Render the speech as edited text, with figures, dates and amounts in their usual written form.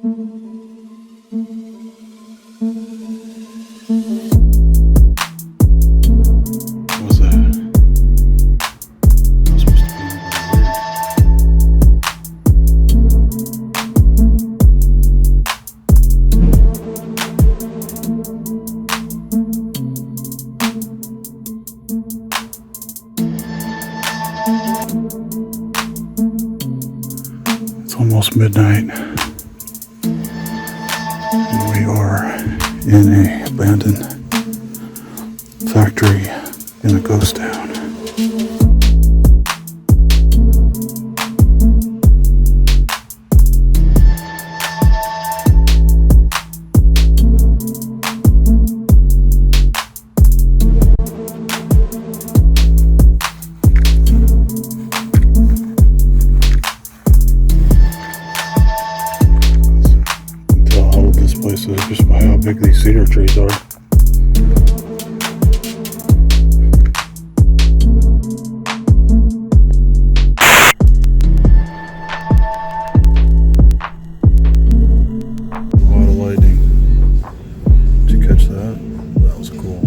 What's that? Not supposed to be anybody weird. It's almost midnight, and we are in a abandoned factory in a ghost town. Places just by how big these cedar trees are. A lot of lightning. Did you catch that? That was cool.